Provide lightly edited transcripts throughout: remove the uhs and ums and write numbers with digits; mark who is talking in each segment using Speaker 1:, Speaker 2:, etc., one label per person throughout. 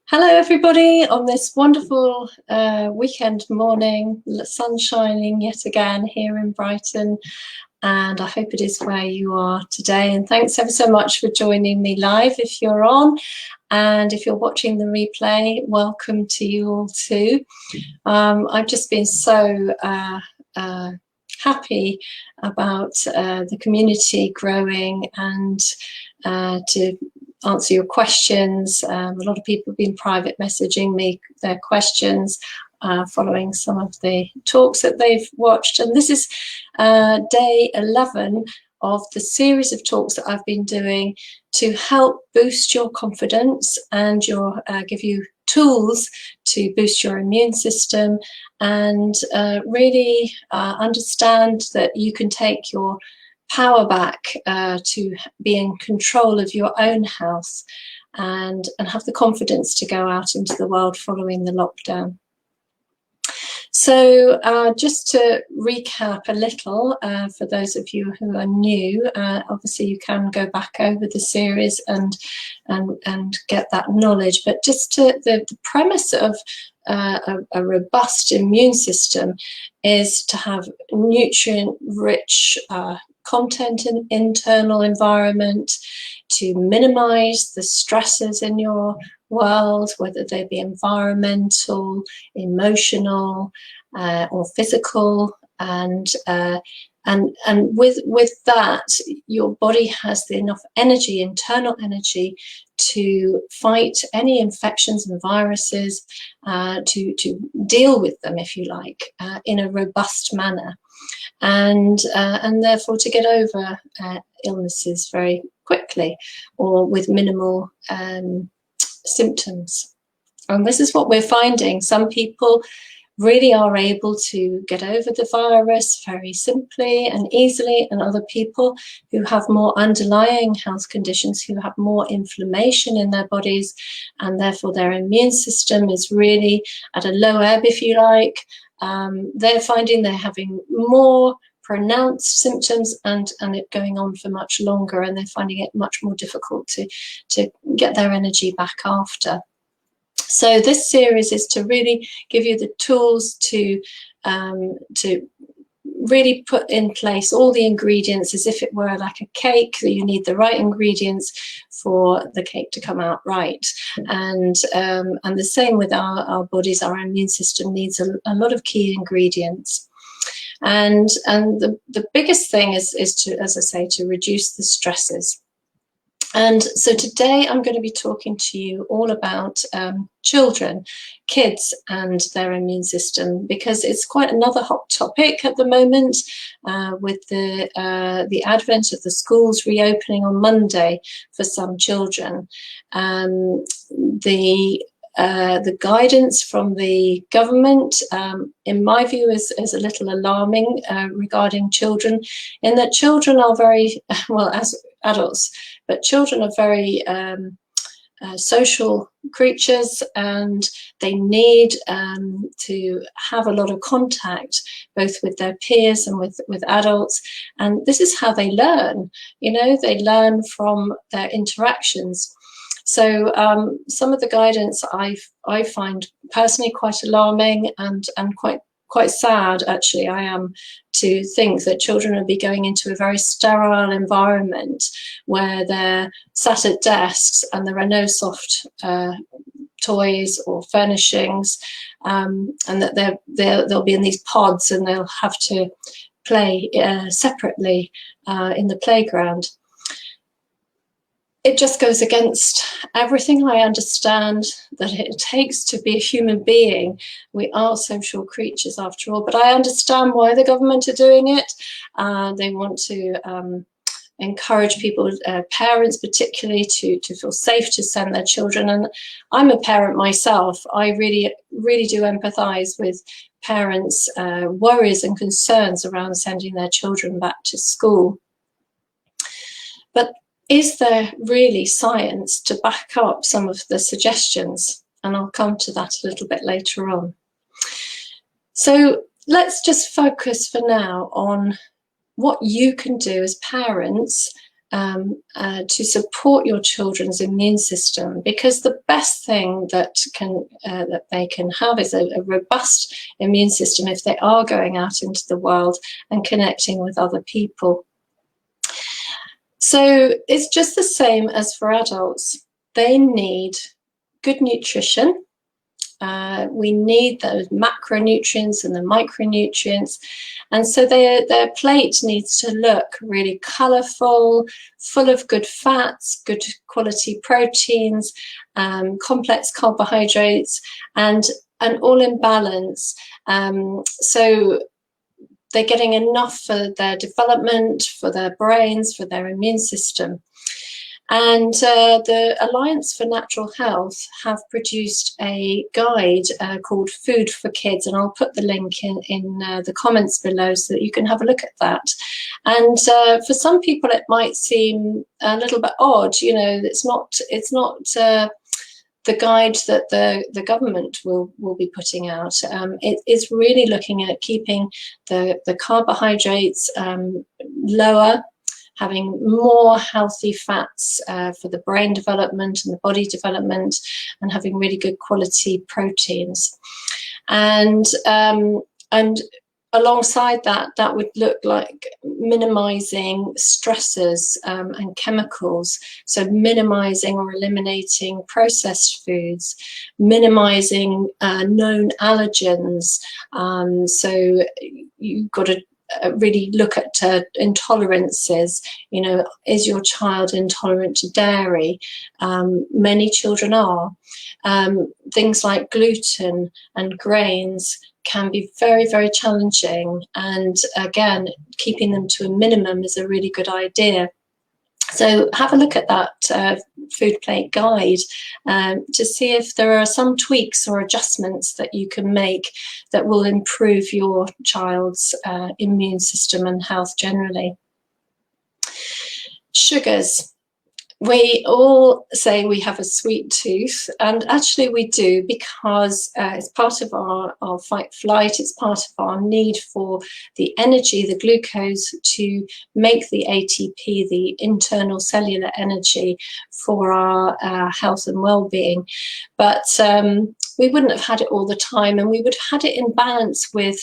Speaker 1: Hello everybody on this wonderful weekend morning, the sun shining yet again here in Brighton, and I hope it is where you are today. And thanks ever so much for joining me live if you're on, and if you're watching the replay, welcome to you all too. I've just been so happy about the community growing and to answer your questions. A lot of people have been private messaging me their questions following some of the talks that they've watched. And this is day 11 of the series of talks that I've been doing to help boost your confidence and give you tools to boost your immune system and really understand that you can take your power back to be in control of your own health and have the confidence to go out into the world following the lockdown. So just to recap a little, for those of you who are new, obviously you can go back over the series and get that knowledge, but just the premise of a robust immune system is to have nutrient-rich content in internal environment, to minimize the stresses in your world, whether they be environmental, emotional, or physical, and with that, your body has enough energy, internal energy, to fight any infections and viruses, to deal with them, if you like, in a robust manner, and therefore to get over illnesses very quickly or with minimal symptoms. And this is what we're finding. Some people really are able to get over the virus very simply and easily, and other people who have more underlying health conditions, who have more inflammation in their bodies, and therefore their immune system is really at a low ebb, if you like. They're finding they're having more pronounced symptoms and it going on for much longer, and they're finding it much more difficult to get their energy back after. So this series is to really give you the tools to really put in place all the ingredients as if it were like a cake, that you need the right ingredients for the cake to come out right. And the same with our bodies. Our immune system needs a lot of key ingredients. And the biggest thing is to, as I say, to reduce the stresses. And so today I'm going to be talking to you all about children, kids and their immune system, because it's quite another hot topic at the moment with the advent of the schools reopening on Monday for some children. The guidance from the government, in my view, is a little alarming regarding children, in that children are very, well, as adults, but children are very social creatures, and they need to have a lot of contact both with their peers and with adults, and this is how they learn. You know, they learn from their interactions. So some of the guidance I find personally quite alarming and quite sad, actually, I am, to think that children will be going into a very sterile environment where they're sat at desks and there are no soft toys or furnishings, and that they'll be in these pods and they'll have to play separately in the playground. It just goes against everything I understand that it takes to be a human being. We are social creatures after all, but I understand why the government are doing it. They want to encourage people, parents particularly, to feel safe to send their children. And I'm a parent myself. I really do empathise with parents' worries and concerns around sending their children back to school. But is there really science to back up some of the suggestions? And I'll come to that a little bit later on. So let's just focus for now on what you can do as parents to support your children's immune system, because the best thing that they can have is a robust immune system if they are going out into the world and connecting with other people. So it's just the same as for adults. They need good nutrition. We need those macronutrients and the micronutrients, and so their plate needs to look really colourful, full of good fats, good quality proteins, complex carbohydrates, and all in balance. So they're getting enough for their development, for their brains, for their immune system. And the Alliance for Natural Health have produced a guide called Food for Kids, and I'll put the link in the comments below so that you can have a look at that. And for some people it might seem a little bit odd, you know, it's not the guide that the government will be putting out. It is really looking at keeping the carbohydrates lower, having more healthy fats for the brain development and the body development, and having really good quality proteins. And alongside that, that would look like minimizing stressors and chemicals. So minimizing or eliminating processed foods, minimizing known allergens. So you've got to really look at intolerances. You know, is your child intolerant to dairy? Many children are. Things like gluten and grains can be very, very challenging, and again, keeping them to a minimum is a really good idea. So have a look at that food plate guide to see if there are some tweaks or adjustments that you can make that will improve your child's immune system and health generally. Sugars. We all say we have a sweet tooth, and actually we do, because it's part of our fight-flight, it's part of our need for the energy, the glucose, to make the ATP, the internal cellular energy for our health and well-being. But we wouldn't have had it all the time, and we would have had it in balance with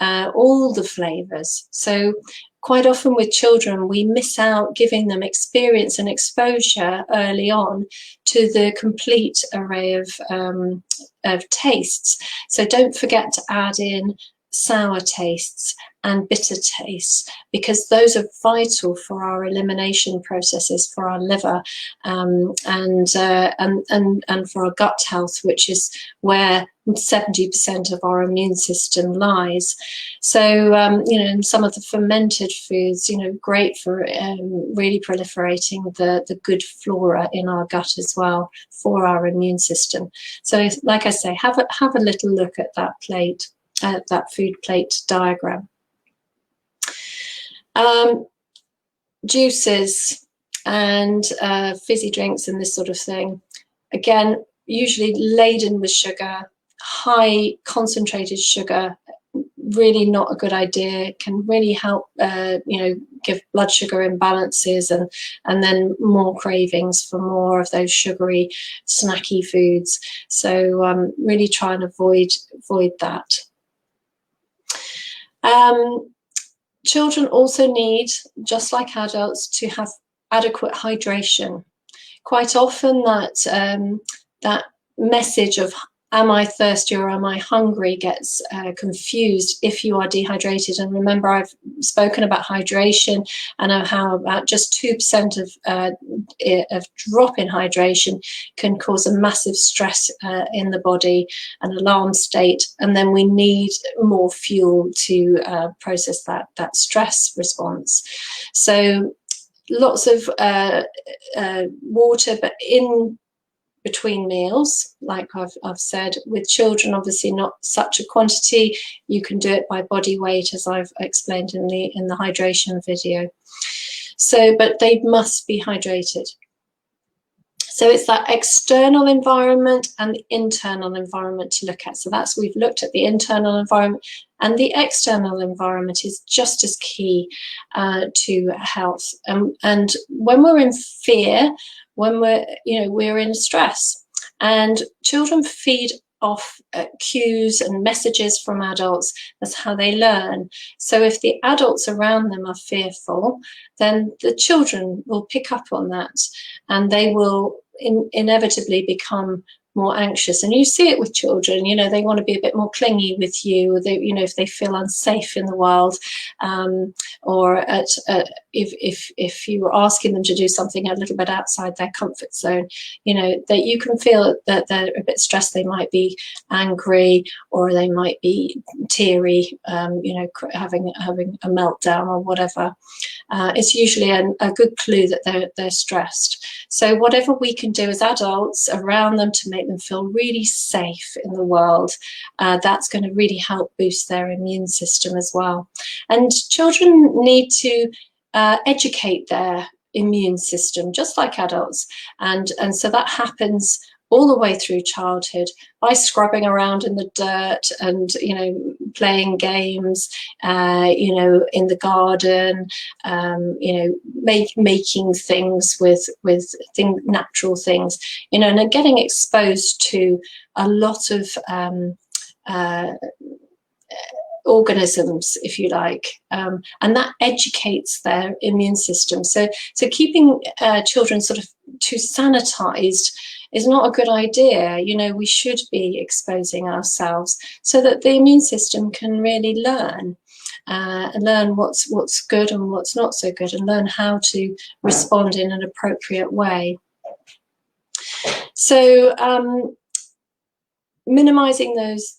Speaker 1: all the flavours. So quite often with children, we miss out giving them experience and exposure early on to the complete array of tastes. So don't forget to add in sour tastes and bitter tastes, because those are vital for our elimination processes, for our liver, and for our gut health, which is where 70% of our immune system lies. So, you know, some of the fermented foods, you know, great for really proliferating the good flora in our gut as well for our immune system. So, like I say, have a little look at that plate, that food plate diagram. Juices and fizzy drinks and this sort of thing, again, usually laden with sugar, high concentrated sugar, really not a good idea. Can really help you know, give blood sugar imbalances and then more cravings for more of those sugary snacky foods. So really try and avoid that. Children also need, just like adults, to have adequate hydration. Quite often that message of am I thirsty or am I hungry gets confused if you are dehydrated. And remember, I've spoken about hydration and how about just 2% of drop in hydration can cause a massive stress in the body, an alarm state, and then we need more fuel to process that stress response. So lots of water, but in between meals, like I've said. With children, obviously not such a quantity. You can do it by body weight, as I've explained in the hydration video. So, but they must be hydrated. So it's that external environment and the internal environment to look at. So that's, we've looked at the internal environment, and the external environment is just as key to health. And when we're in fear, when we're in stress, and children feed off cues and messages from adults. That's how they learn. So if the adults around them are fearful, then the children will pick up on that, and they will inevitably become more anxious. And you see it with children, they want to be a bit more clingy with you, they, if they feel unsafe in the world, or if you were asking them to do something a little bit outside their comfort zone, that you can feel that they're a bit stressed. They might be angry, or they might be teary, having a meltdown or whatever. It's usually a good clue that they're stressed. So whatever we can do as adults around them to make them feel really safe in the world, that's going to really help boost their immune system as well. And children need to educate their immune system just like adults, and so that happens all the way through childhood by scrubbing around in the dirt and playing games, in the garden, making things with natural things, and getting exposed to a lot of organisms, if you like, and that educates their immune system. So keeping children sort of too sanitized is not a good idea. We should be exposing ourselves so that the immune system can really learn what's good and what's not so good, and learn how to respond in an appropriate way. So minimizing those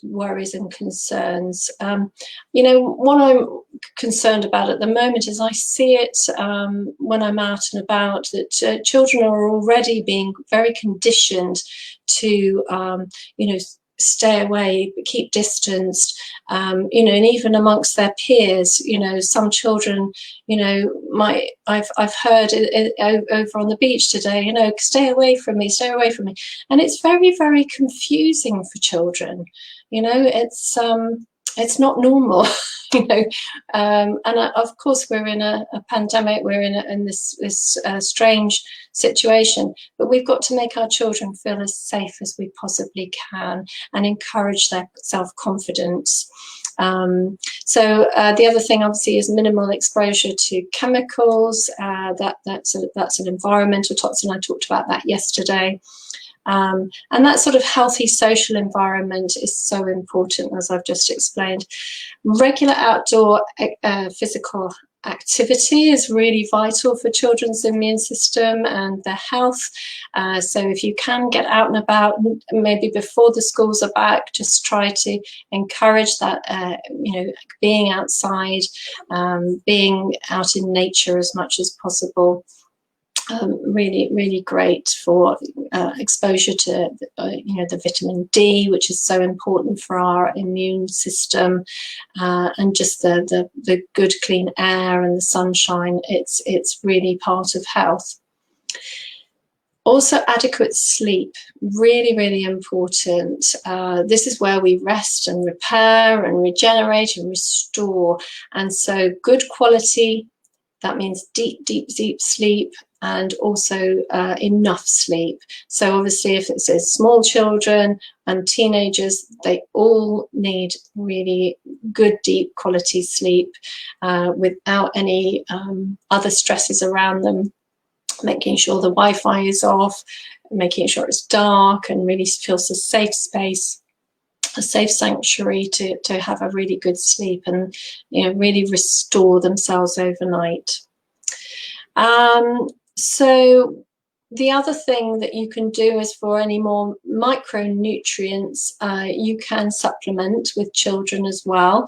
Speaker 1: worries and concerns. What I'm concerned about at the moment is I see it when I'm out and about, that children are already being very conditioned to stay away, keep distance, and even amongst their peers, some children, I've heard it over on the beach today, stay away from me, and it's very, very confusing for children. It's not normal. And of course we're in a pandemic, we're in this strange situation, but we've got to make our children feel as safe as we possibly can and encourage their self-confidence. So the other thing obviously is minimal exposure to chemicals. That's an environmental toxin. I talked about that yesterday. And that sort of healthy social environment is so important, as I've just explained. Regular outdoor physical activity is really vital for children's immune system and their health. So if you can get out and about, maybe before the schools are back, just try to encourage that, being outside, being out in nature as much as possible. Really, really great for exposure to the vitamin D, which is so important for our immune system, and just the good clean air and the sunshine. It's really part of health. Also, adequate sleep, really, really important. This is where we rest and repair and regenerate and restore. And so good quality, that means deep, deep, deep sleep, and also enough sleep. So obviously if it's small children and teenagers, they all need really good, deep quality sleep without any other stresses around them, making sure the Wi-Fi is off, making sure it's dark, and really feels a safe space, a safe sanctuary to have a really good sleep and really restore themselves overnight. So the other thing that you can do is, for any more micronutrients, you can supplement with children as well.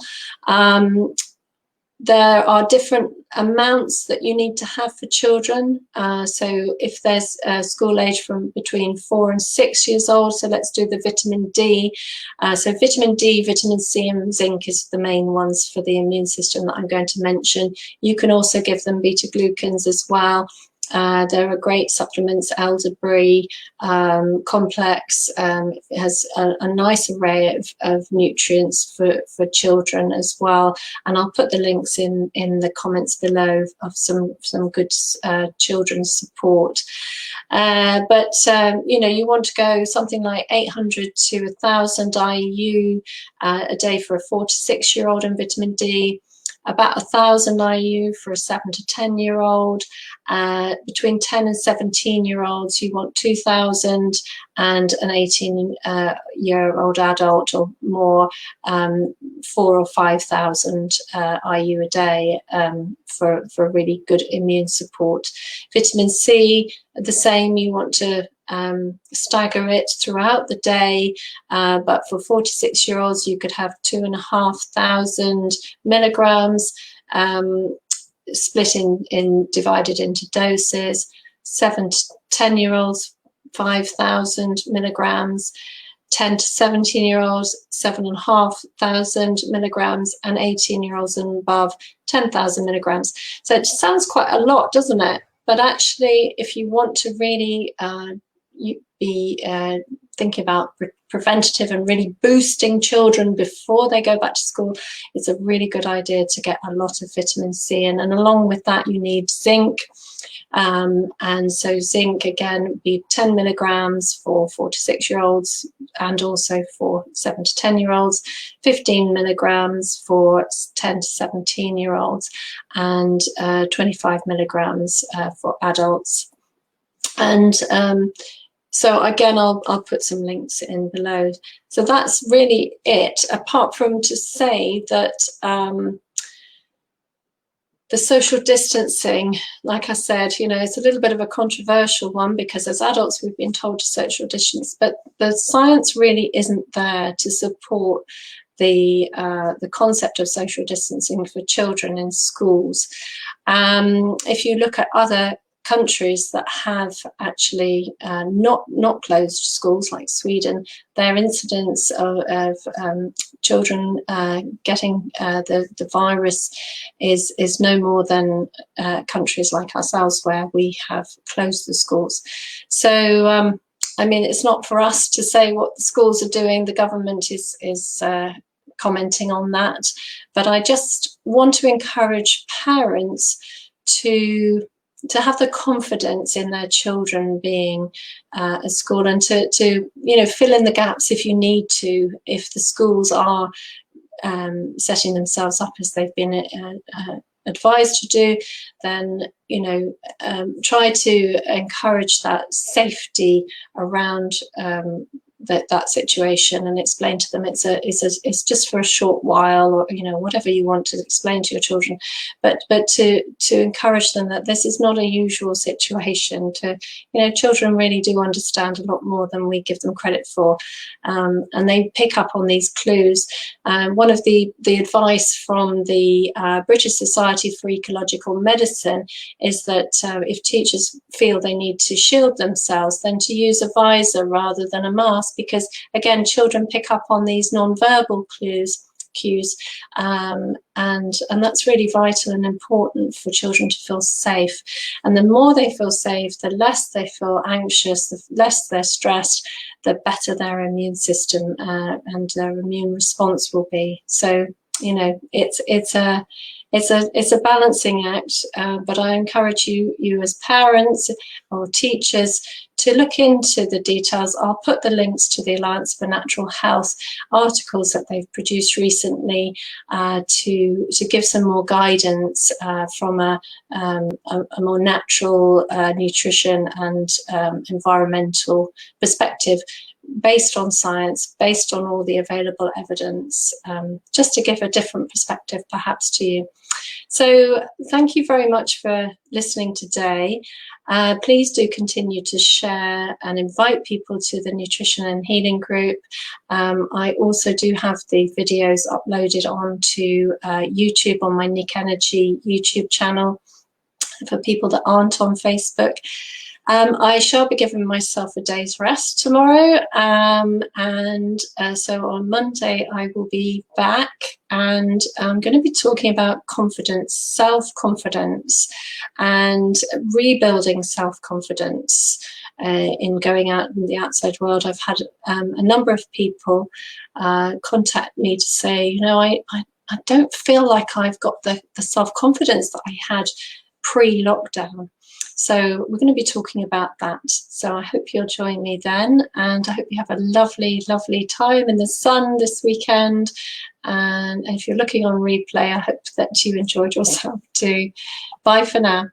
Speaker 1: There are different amounts that you need to have for children. So if there's school age from between 4 and 6 years old, so let's do the vitamin D. So vitamin D, vitamin C and zinc is the main ones for the immune system that I'm going to mention. You can also give them betaglucans as well. There are great supplements, Elderberry complex. It has a nice array of nutrients for children as well. And I'll put the links in the comments below of some good children's support. But you want to go something like 800 to 1,000 IU a day for a 4 to 6 year old in vitamin D, about 1,000 IU for a 7 to 10 year old. Between 10 and 17 year olds, you want 2,000, and an 18 year old adult or more, 4 or 5,000 IU a day for really good immune support. Vitamin C, the same. You want to stagger it throughout the day, but for 4 to 6 year olds, you could have 2,500 milligrams. Split divided into doses. 7 to 10 year olds, 5,000 milligrams. 10 to 17 year olds, 7,500 milligrams, and 18 year olds and above, 10,000 milligrams. So it sounds quite a lot, doesn't it? But actually, if you want to really be thinking about preventative and really boosting children before they go back to school, it's a really good idea to get a lot of vitamin C in. And along with that, you need zinc. And so zinc, again, would be 10 milligrams for 4 to 6 year olds, and also for 7 to 10 year olds, 15 milligrams for 10 to 17 year olds, and 25 milligrams for adults. And so again, I'll put some links in below. So that's really it, apart from to say that the social distancing, like I said, it's a little bit of a controversial one, because as adults we've been told to social distance, but the science really isn't there to support the concept of social distancing for children in schools. If you look at other countries that have actually not closed schools, like Sweden, their incidence of children getting the virus is no more than countries like ourselves, where we have closed the schools. So I mean, it's not for us to say what the schools are doing. The government is commenting on that, but I just want to encourage parents to have the confidence in their children being at school, and to fill in the gaps if you need to. If the schools are setting themselves up as they've been advised to do, then try to encourage that safety around that situation, and explain to them it's just for a short while, or whatever you want to explain to your children, but to encourage them that this is not a usual situation. Children really do understand a lot more than we give them credit for, and they pick up on these clues. One of the advice from the British Society for Ecological Medicine is that if teachers feel they need to shield themselves, then to use a visor rather than a mask, because again, children pick up on these non-verbal cues, and that's really vital and important for children to feel safe. And the more they feel safe, the less they feel anxious, the less they're stressed, the better their immune system and their immune response will be. So it's a balancing act, but I encourage you as parents or teachers to look into the details. I'll put the links to the Alliance for Natural Health articles that they've produced recently to give some more guidance from a more natural nutrition and environmental perspective, based on science, based on all the available evidence, just to give a different perspective perhaps to you. So thank you very much for listening today. Please do continue to share and invite people to the Nutrition and Healing group. I also do have the videos uploaded onto YouTube on my Nick Energy YouTube channel for people that aren't on Facebook. I shall be giving myself a day's rest tomorrow, so on Monday I will be back, and I'm going to be talking about confidence, self-confidence, and rebuilding self-confidence in going out in the outside world. I've had a number of people contact me to say, you know, I don't feel like I've got the self-confidence that I had pre-lockdown. So we're going to be talking about that. So I hope you'll join me then, and I hope you have a lovely, lovely time in the sun this weekend. And if you're looking on replay, I hope that you enjoyed yourself too. Bye for now.